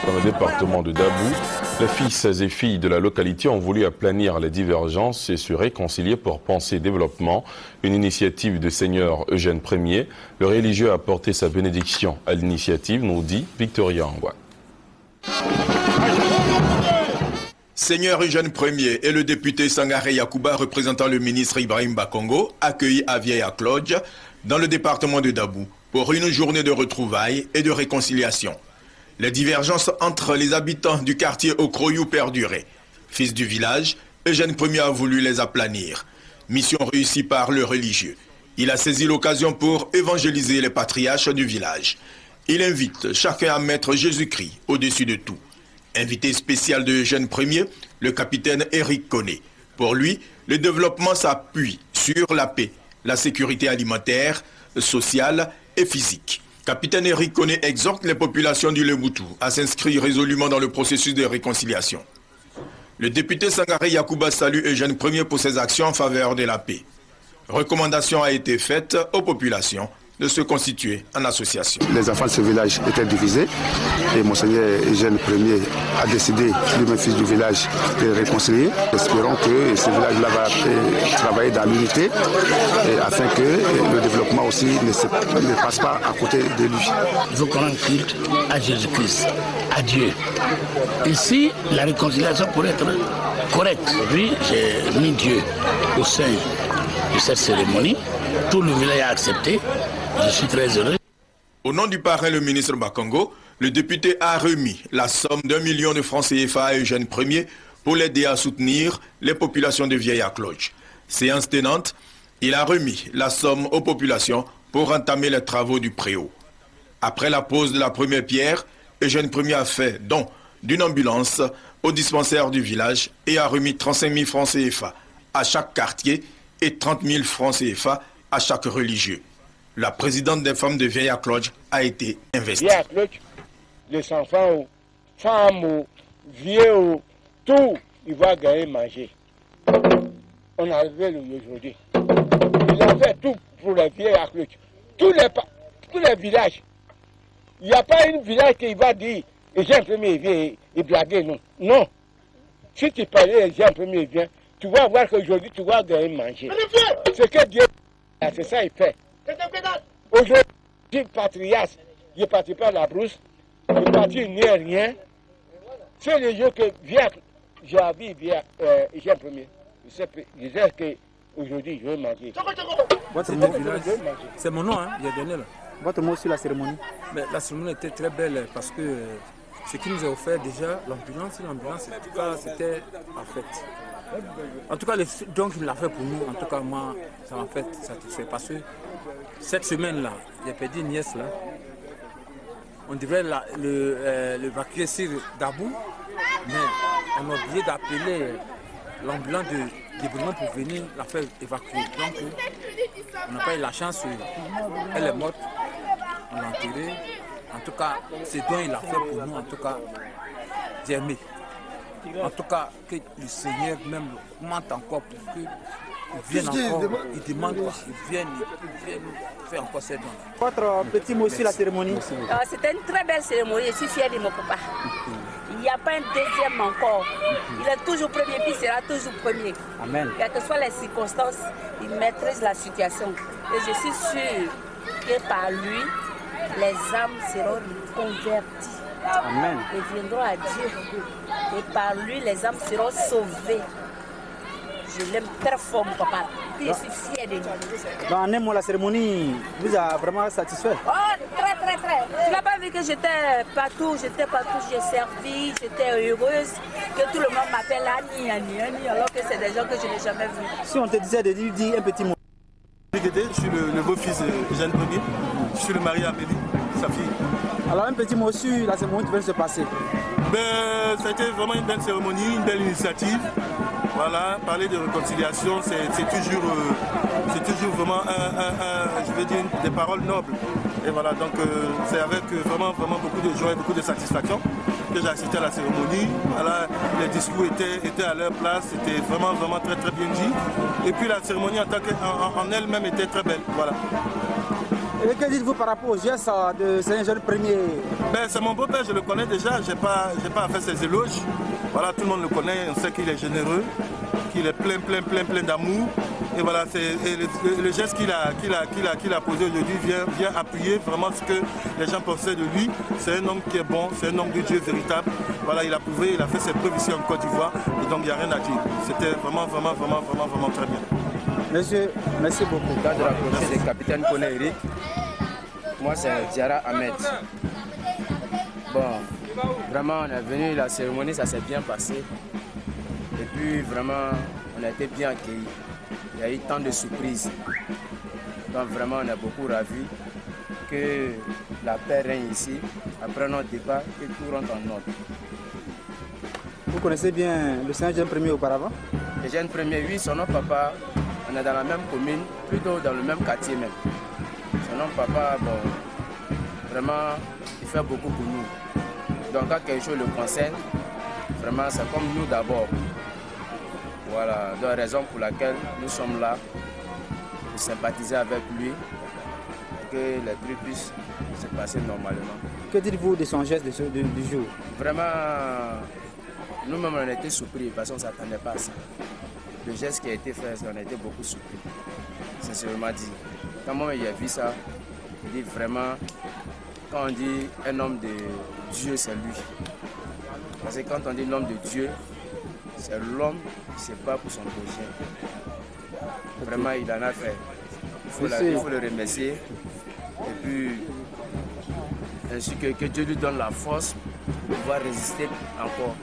Dans le département de Dabou, les fils et filles de la localité ont voulu aplanir les divergences et se réconcilier pour penser développement. Une initiative de Seigneur Eugène Ier. Le religieux a apporté sa bénédiction à l'initiative, nous dit Victoria Angwa. Seigneur Eugène Ier et le député Sangaré Yakouba représentant le ministre Ibrahim Bakongo accueillis à Vieille Lodge dans le département de Dabou pour une journée de retrouvailles et de réconciliation. Les divergences entre les habitants du quartier Okroyou perduraient. Fils du village, Eugène Ier a voulu les aplanir. Mission réussie par le religieux. Il a saisi l'occasion pour évangéliser les patriarches du village. Il invite chacun à mettre Jésus-Christ au-dessus de tout. Invité spécial de Eugène Ier, le capitaine Éric Koné. Pour lui, le développement s'appuie sur la paix, la sécurité alimentaire, sociale et physique. Capitaine Éric Koné exhorte les populations du Léboutou à s'inscrire résolument dans le processus de réconciliation. Le député Sangaré Yakouba salue Eugène Ier pour ses actions en faveur de la paix. Recommandation a été faite aux populations de se constituer en association. Les enfants de ce village étaient divisés et Monseigneur Eugène Ier a décidé, lui-même fils du village, de réconcilier. Espérons que ce village-là va travailler dans l'unité afin que le développement aussi ne passe pas à côté de lui. Il faut qu'on rende culte à Jésus-Christ, à Dieu. Ici, la réconciliation pourrait être correcte. Lui, j'ai mis Dieu au sein de cette cérémonie. Tout le village a accepté. Je suis très heureux. Au nom du parrain, le ministre Bakongo, le député a remis la somme d'1 million de francs CFA à Eugène Ier pour l'aider à soutenir les populations de Vieille-Acloche. Séance tenante, il a remis la somme aux populations pour entamer les travaux du préau. Après la pose de la première pierre, Eugène Ier a fait don d'une ambulance au dispensaire du village et a remis 35 000 francs CFA à chaque quartier et 30 000 francs CFA à chaque religieux. La présidente des femmes de Vieille-Acloche a été investie. Vieille-Acloche, les enfants, femmes, vieux, tout, ils vont gagner manger. On a arrivé aujourd'hui. Il a fait tout pour les Vieille-Acloche. Tous les villages. Il n'y a pas un village qui va dire Eugène Ier vient et blaguer, non. Non. Si tu parlais Eugène Ier vient, tu vas voir qu'aujourd'hui tu vas gagner manger. Ce que Dieu a fait, ça il fait. Aujourd'hui, patriarche, il est parti par la brousse, il est parti ni rien. C'est les jours que j'ai vu Eugène Ier. Je sais qu'aujourd'hui je vais manger. C'est mon nom, hein, il a donné là. Votre mot sur la cérémonie? Mais la cérémonie était très belle parce que ce qui nous a offert déjà, l'ambulance, en tout cas, c'était parfait. En tout cas, le don qu'il a fait pour nous, en tout cas, moi, ça m'a fait satisfait. Parce que cette semaine-là, j'ai perdu une nièce là. On devrait l'évacuer sur Dabou, mais on a oublié d'appeler l'ambulance de Bruno pour venir la faire évacuer. Donc, on n'a pas eu la chance. Elle est morte. On l'a enterrée. En tout cas, ce dont il a fait pour nous, en tout cas, j'ai aimé. En tout cas, que le Seigneur même augmente encore pour qu'il vienne encore, il demande quoi, il vienne faire encore ces dons. Votre petit mot sur la cérémonie? C'était une très belle cérémonie, je suis fière de mon papa. Il n'y a pas un deuxième encore. Il est toujours premier, puis il sera toujours premier. Amen. Quelles que soient les circonstances, il maîtrise la situation. Et je suis sûre que par lui, les âmes seront converties. Amen. Et viendront à Dieu. Et par lui, les âmes seront sauvées. Je l'aime très fort, mon papa. Puis je suis fière de lui. Dans un mot, la cérémonie vous a vraiment satisfait? Oh, très, très, très. Tu n'as pas vu que j'étais partout, j'ai servi, j'étais heureuse, que tout le monde m'appelle Annie, alors que c'est des gens que je n'ai jamais vus. Si on te disait de dire un petit mot. Je suis le beau-fils de Eugène Ier, je suis le mari d'Amélie, sa fille. Alors un petit mot sur la cérémonie qui vient de se passer. Ça a été vraiment une belle cérémonie, une belle initiative. Voilà, parler de réconciliation, c'est toujours vraiment je vais dire, des paroles nobles. Et voilà, donc c'est avec vraiment beaucoup de joie et beaucoup de satisfaction que j'ai assisté à la cérémonie. Voilà, les discours étaient à leur place, c'était vraiment très très bien dit. Et puis la cérémonie en elle-même était très belle. Voilà. Et que dites-vous par rapport au geste de Saint-Eugène Ier? C'est mon beau-père, je le connais déjà, je n'ai pas à faire ses éloges. Voilà, tout le monde le connaît, on sait qu'il est généreux, qu'il est plein d'amour. Et voilà, le geste qu'il a posé aujourd'hui vient appuyer vraiment ce que les gens pensaient de lui. C'est un homme qui est bon, c'est un homme de Dieu véritable. Voilà, il a prouvé, il a fait ses preuves ici en Côte d'Ivoire. Et donc il n'y a rien à dire. C'était vraiment très bien. Monsieur, merci beaucoup. C'est le capitaine Kone Eric. Moi, c'est Diara Ahmed. Bon, vraiment, on est venu, la cérémonie, ça s'est bien passé. Et puis, vraiment, on a été bien accueillis. Il y a eu tant de surprises. Donc, vraiment, on est beaucoup ravis que la paix règne ici. Après notre départ, que tout rentre en ordre. Vous connaissez bien le Saint-Eugène Ier auparavant? Eugène Ier, oui, son nom papa, on est dans la même commune, plutôt dans le même quartier même. Son nom papa, bon, vraiment, il fait beaucoup pour nous. Donc quand quelque chose le concerne, vraiment c'est comme nous d'abord. Voilà, la raison pour laquelle nous sommes là, pour sympathiser avec lui, que les trucs puissent se passer normalement. Que dites-vous de son geste du jour? Vraiment, nous-mêmes on a été surpris parce qu'on ne s'attendait pas à ça. Le geste qui a été fait, on a été beaucoup surpris. Sincèrement dit. Quand moi j'ai vu ça, je dis vraiment, quand on dit un homme de Dieu, c'est lui. Parce que quand on dit l'homme de Dieu, c'est l'homme qui se bat pour son prochain. Vraiment, il en a fait. Il faut le remercier. Et puis, ainsi que Dieu lui donne la force de pouvoir résister encore.